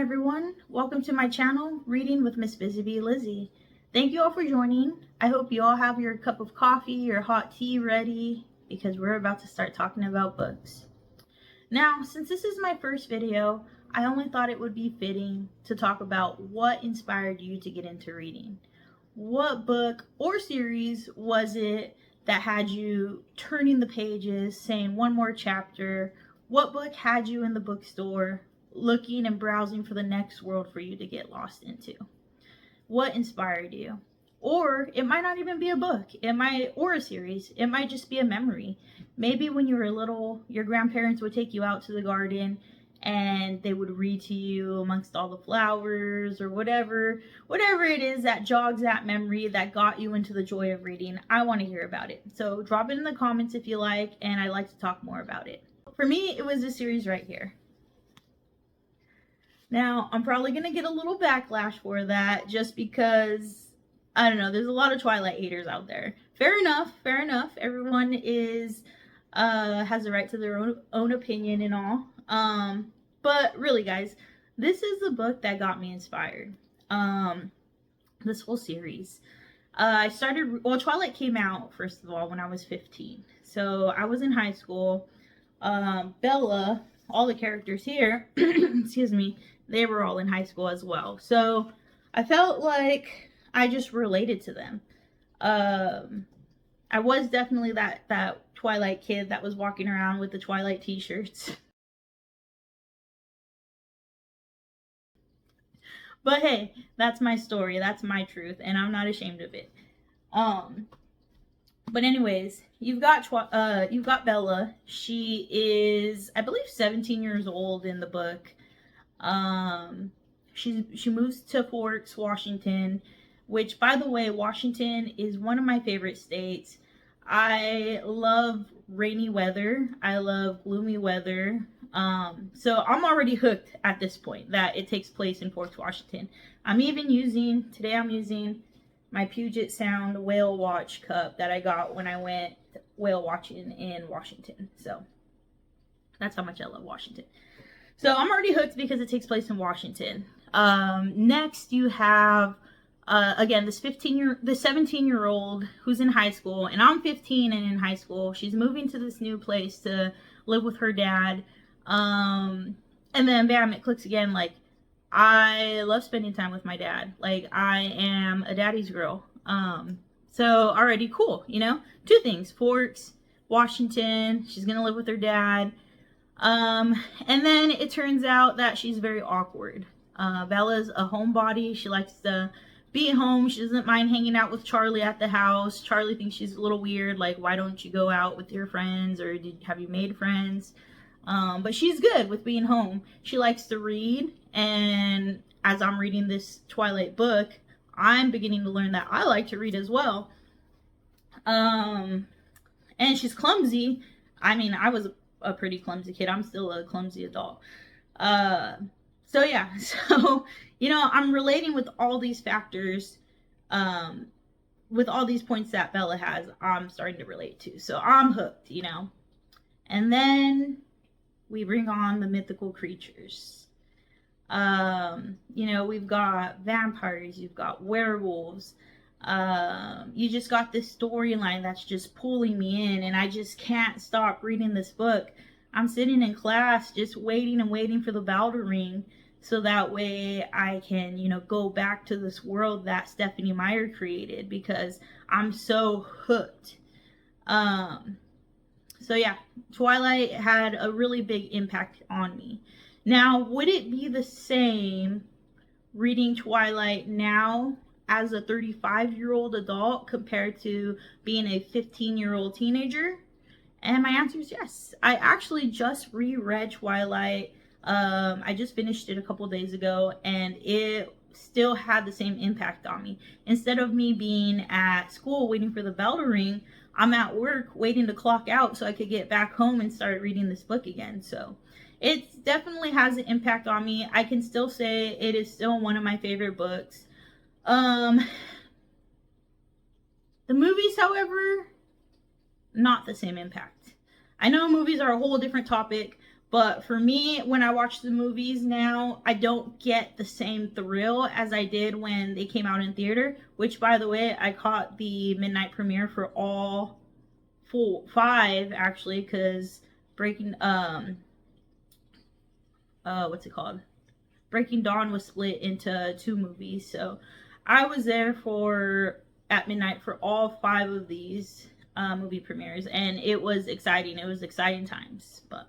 everyone. Welcome to my channel, Reading with Miss Busy Bee Lizzie. Thank you all for joining. I hope you all have your cup of coffee, your hot tea ready, because we're about to start talking about books. Now, since this is my first video, I only thought it would be fitting to talk about what inspired you to get into reading. What book or series was it that had you turning the pages, saying one more chapter? What book had you in the bookstore looking and browsing for the next world for you to get lost into? What inspired you? Or it might not even be a book, or a series. It might just be a memory. Maybe when you were little, your grandparents would take you out to the garden and they would read to you amongst all the flowers, or whatever it is that jogs that memory that got you into the joy of reading. I want to hear about it. So drop it in the comments if you like, and I'd like to talk more about it. For me, it was this series right here. Now, I'm probably going to get a little backlash for that just because, I don't know, there's a lot of Twilight haters out there. Fair enough. Everyone has the right to their own opinion and all. But really, guys, this is the book that got me inspired. This whole series. Twilight came out, first of all, when I was 15. So I was in high school. Bella, all the characters here, excuse me, they were all in high school as well. So I felt like I just related to them. I was definitely that Twilight kid that was walking around with the Twilight t-shirts. But hey, that's my story, that's my truth, and I'm not ashamed of it. But anyways, you've got Bella. She is, I believe, 17 years old in the book. She moves to Forks, Washington, which, by the way, Washington is one of my favorite states. I love rainy weather. I love gloomy weather. So I'm already hooked at this point that it takes place in Forks, Washington. Today I'm using my Puget Sound whale watch cup that I got when I went whale watching in Washington. So that's how much I love Washington. So I'm already hooked because it takes place in Washington. Next you have, again, this 17-year-old who's in high school, and I'm 15 and in high school. She's moving to this new place to live with her dad. And then bam, it clicks again. Like, I love spending time with my dad. Like, I am a daddy's girl. So already cool, you know? Two things: Forks, Washington. She's gonna live with her dad. And then it turns out that she's very awkward. Bella's a homebody. She likes to be at home. She doesn't mind hanging out with Charlie at the house. Charlie thinks she's a little weird. Like, why don't you go out with your friends, or have you made friends? But she's good with being home. She likes to read, and as I'm reading this Twilight book, I'm beginning to learn that I like to read as well. And she's clumsy. I mean, I was a pretty clumsy kid. I'm still a clumsy adult. So yeah, so, you know, I'm relating with all these factors, with all these points that Bella has, I'm starting to relate to. So I'm hooked, you know. And then we bring on the mythical creatures. You know, we've got vampires, you've got werewolves. You just got this storyline that's just pulling me in, and I just can't stop reading this book. I'm sitting in class just waiting and waiting for the bell to ring, so that way I can, you know, go back to this world that Stephanie Meyer created, because I'm so hooked. So yeah, Twilight had a really big impact on me. Now, would it be the same reading Twilight now as a 35-year-old adult compared to being a 15-year-old teenager? And my answer is yes. I actually just reread Twilight. I just finished it a couple days ago, and it still had the same impact on me. Instead of me being at school waiting for the bell to ring, I'm at work waiting to clock out so I could get back home and start reading this book again. So it definitely has an impact on me. I can still say it is still one of my favorite books. The movies, however, not the same impact. I know movies are a whole different topic, But for me, when I watch the movies now, I don't get the same thrill as I did when they came out in theater, which, by the way, I caught the midnight premiere for all five, actually, because Breaking, what's it called? Breaking Dawn was split into two movies, so I was there at midnight for all five of these movie premieres, and it was exciting. It was exciting times, but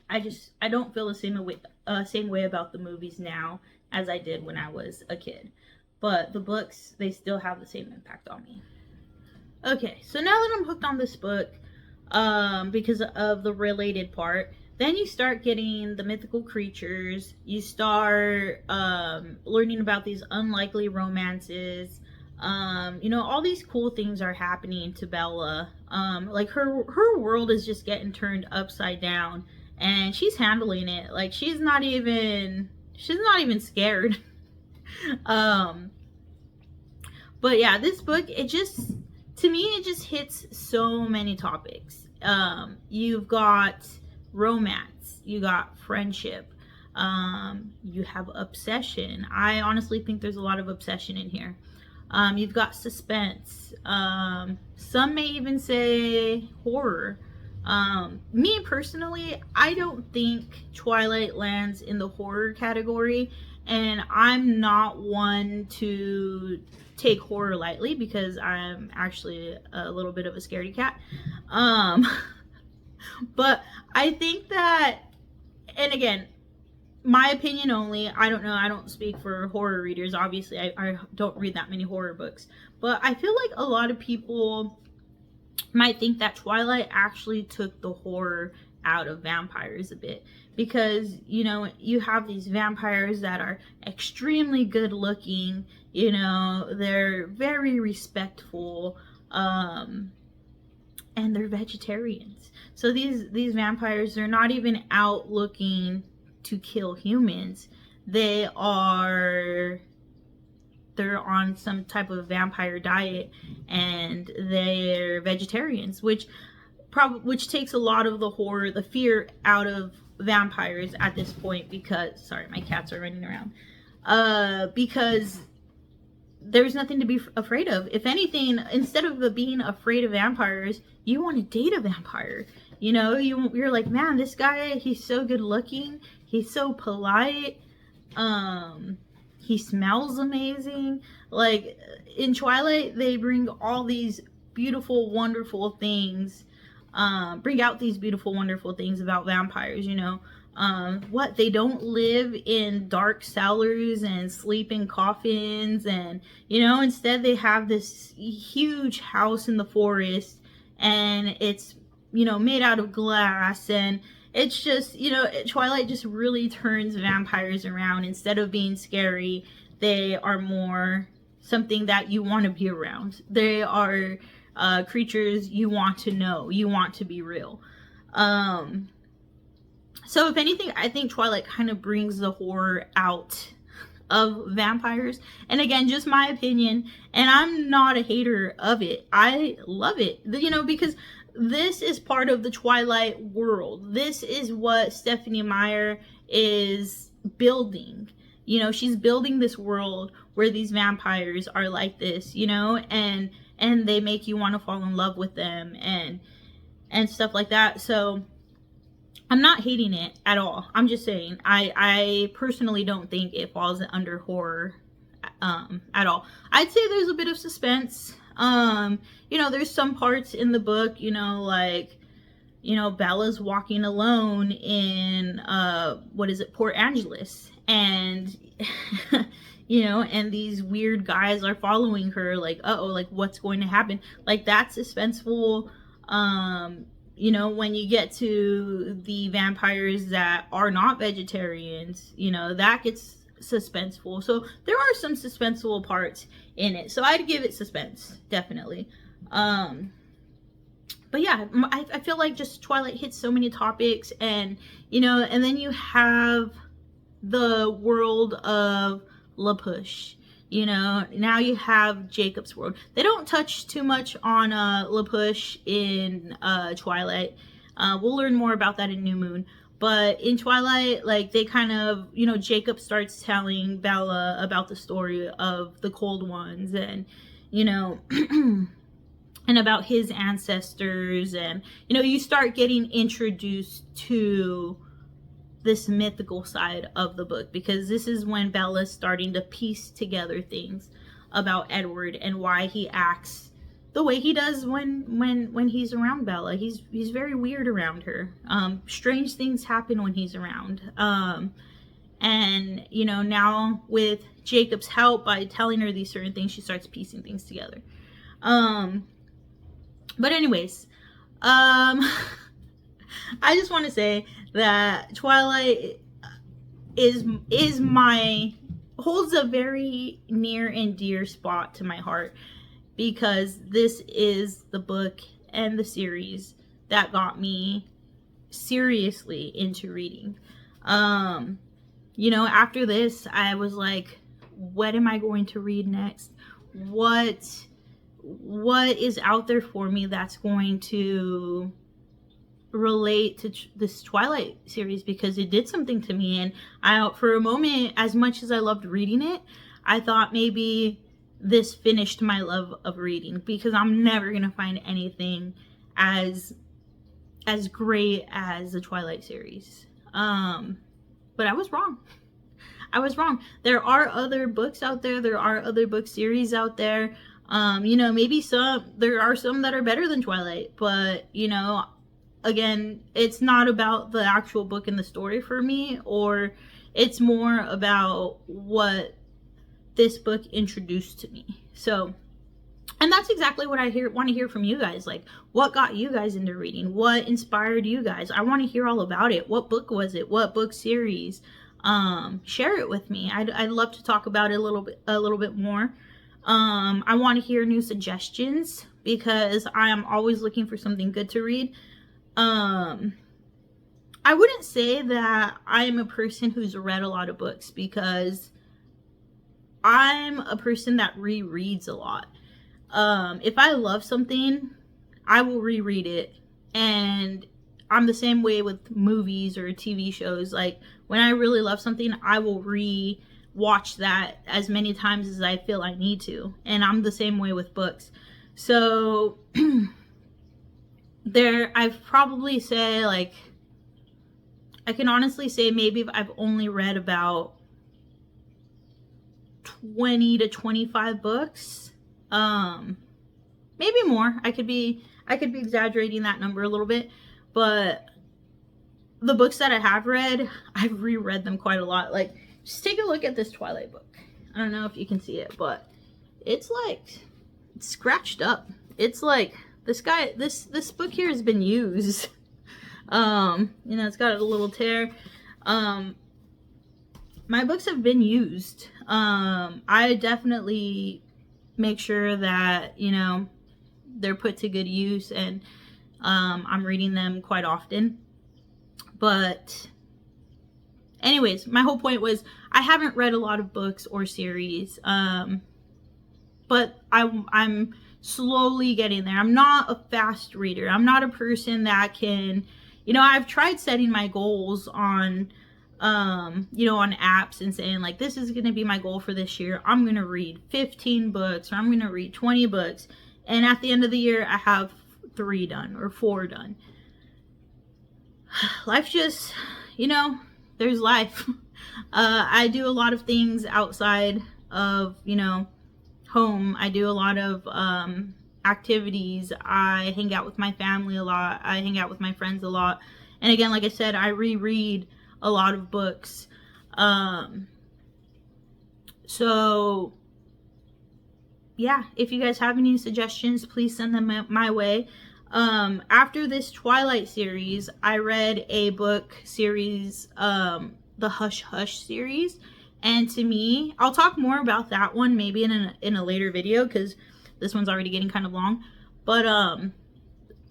I don't feel the same way about the movies now as I did when I was a kid. But the books, they still have the same impact on me. Okay, so now that I'm hooked on this book, because of the related part, then you start getting the mythical creatures. You start learning about these unlikely romances. All these cool things are happening to Bella. Like her world is just getting turned upside down, and she's handling it. Like she's not even scared. But yeah, this book, to me, it just hits so many topics. You've got romance, you got friendship, you have obsession. I honestly think there's a lot of obsession in here. You've got suspense. Some may even say horror. Me personally, I don't think Twilight lands in the horror category, and I'm not one to take horror lightly because I'm actually a little bit of a scaredy cat. But I think that, and again, my opinion only, I don't know, I don't speak for horror readers, obviously, I don't read that many horror books, but I feel like a lot of people might think that Twilight actually took the horror out of vampires a bit, because you have these vampires that are extremely good looking, they're very respectful, and they're vegetarians. So these vampires, they're not even out looking to kill humans. They're on some type of vampire diet, and they're vegetarians, which takes a lot of the fear out of vampires at this point, because, sorry, my cats are running around, because there's nothing to be afraid of. If anything, instead of being afraid of vampires, you want to date a vampire. You're like, man, this guy, he's so good looking, he's so polite, he smells amazing. Like in Twilight, they bring all these beautiful, wonderful things, bring out these beautiful, wonderful things about vampires. They don't live in dark cellars and sleep in coffins, and instead they have this huge house in the forest, and it's made out of glass, and it's just, Twilight just really turns vampires around. Instead of being scary, they are more something that you want to be around. They are creatures you want to know, you want to be real. So if anything, I think Twilight kind of brings the horror out of vampires. And again, just my opinion, and I'm not a hater of it. I love it, because this is part of the Twilight world. This is what Stephenie Meyer is building. She's building this world where these vampires are like this, and they make you want to fall in love with them and stuff like that. So I'm not hating it at all. I'm just saying I personally don't think it falls under horror at all. I'd say there's a bit of suspense. There's some parts in the book, like, Bella's walking alone in, Port Angeles, and, and these weird guys are following her, like, uh-oh, like, what's going to happen? Like, that's suspenseful. When you get to the vampires that are not vegetarians, that gets suspenseful. So there are some suspenseful parts in it. So I'd give it suspense, definitely. But yeah, I feel like just Twilight hits so many topics, and and then you have the world of La Push. You know, now you have Jacob's world. They don't touch too much on LaPush in Twilight. We'll learn more about that in New Moon. But in Twilight, like, they kind of, you know, Jacob starts telling Bella about the story of the Cold Ones, and, you know, and about his ancestors, and, you know, you start getting introduced to this mythical side of the book, because this is when Bella's starting to piece together things about Edward and why he acts the way he does when he's around Bella. He's very weird around her. Strange things happen when he's around. And, you know, now with Jacob's help, by telling her these certain things, she starts piecing things together. But anyways, I just want to say that Twilight holds a very near and dear spot to my heart, because this is the book and the series that got me seriously into reading. You know, after this, I was like, what am I going to read next? What is out there for me that's going to relate to this Twilight series, because it did something to me. And I, for a moment, as much as I loved reading it, I thought maybe this finished my love of reading, because I'm never gonna find anything as great as the Twilight series. But I was wrong. I was wrong. There are other books out there. There are other book series out there. You know, maybe there are some that are better than Twilight, but, you know, again, it's not about the actual book and the story for me, or it's more about what this book introduced to me. So, and that's exactly what I want to hear from you guys. Like, what got you guys into reading? What inspired you guys? I want to hear all about it. What book was it? What book series? Share it with me. I'd love to talk about it a little bit more. I want to hear new suggestions, because I am always looking for something good to read. I wouldn't say that I'm a person who's read a lot of books, because I'm a person that rereads a lot. If I love something, I will reread it. And I'm the same way with movies or TV shows. Like, when I really love something, I will watch that as many times as I feel I need to. And I'm the same way with books. So I've probably say, like, I can honestly say maybe I've only read about 20 to 25 books. Maybe more. I could be exaggerating that number a little bit, but the books that I have read, I've reread them quite a lot. Like, just take a look at this Twilight book. I don't know if you can see it, but it's like, it's scratched up. It's like, this book here has been used. You know, it's got a little tear. My books have been used. I definitely make sure that, you know, they're put to good use, and I'm reading them quite often. But anyways, my whole point was, I haven't read a lot of books or series, but I'm slowly getting there. I'm not a fast reader. I'm not a person that can, you know, I've tried setting my goals on you know, on apps, and saying, like, this is going to be my goal for this year. I'm going to read 15 books, or I'm going to read 20 books. And at the end of the year, I have 3 done or 4 done. Life just, you know, there's life. I do a lot of things outside of, you know, home. I do a lot of activities. I hang out with my family a lot. I hang out with my friends a lot. And again, like I said, I reread a lot of books. So yeah, if you guys have any suggestions, please send them my way. After this Twilight series, I read a book series, the Hush Hush series, and to me, I'll talk more about that one maybe in a later video, because this one's already getting kind of long. But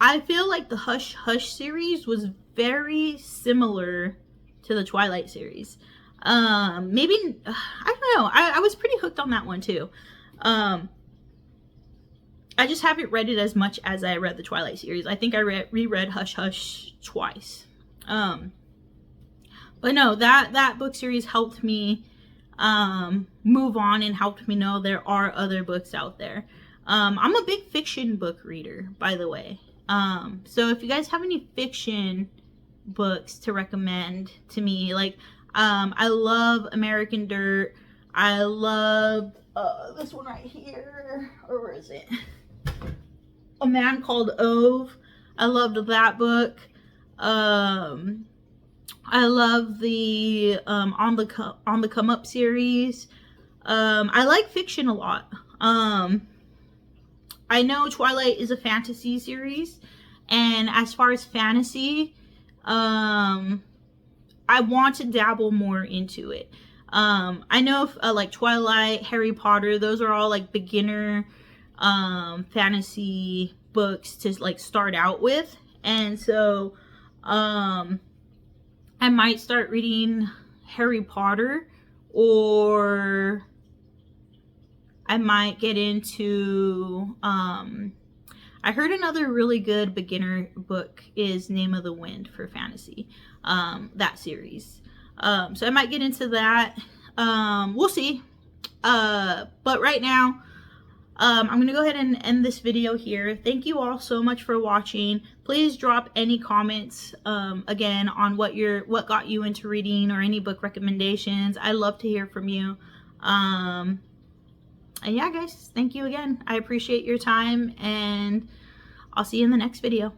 I feel like the Hush Hush series was very similar to the Twilight series. Maybe, I don't know. I was pretty hooked on that one too. I just haven't read it as much as I read the Twilight series. I think I reread Hush Hush twice. But no, that book series helped me move on and helped me know there are other books out there. I'm a big fiction book reader, by the way. So if you guys have any fiction books to recommend to me, like, I love American Dirt. I love this one right here. Or where is it? A Man Called Ove. I loved that book. I love the On the Come Up series. I like fiction a lot. I know Twilight is a fantasy series, and as far as fantasy, I want to dabble more into it. I know if, like Twilight, Harry Potter, those are all like beginner fantasy books to like start out with, and so I might start reading Harry Potter, or I might get into I heard another really good beginner book is Name of the Wind for fantasy, that series. So I might get into that. We'll see. But right now, I'm going to go ahead and end this video here. Thank you all so much for watching. Please drop any comments, again, on what got you into reading, or any book recommendations. I love to hear from you. And yeah, guys, thank you again. I appreciate your time, and I'll see you in the next video.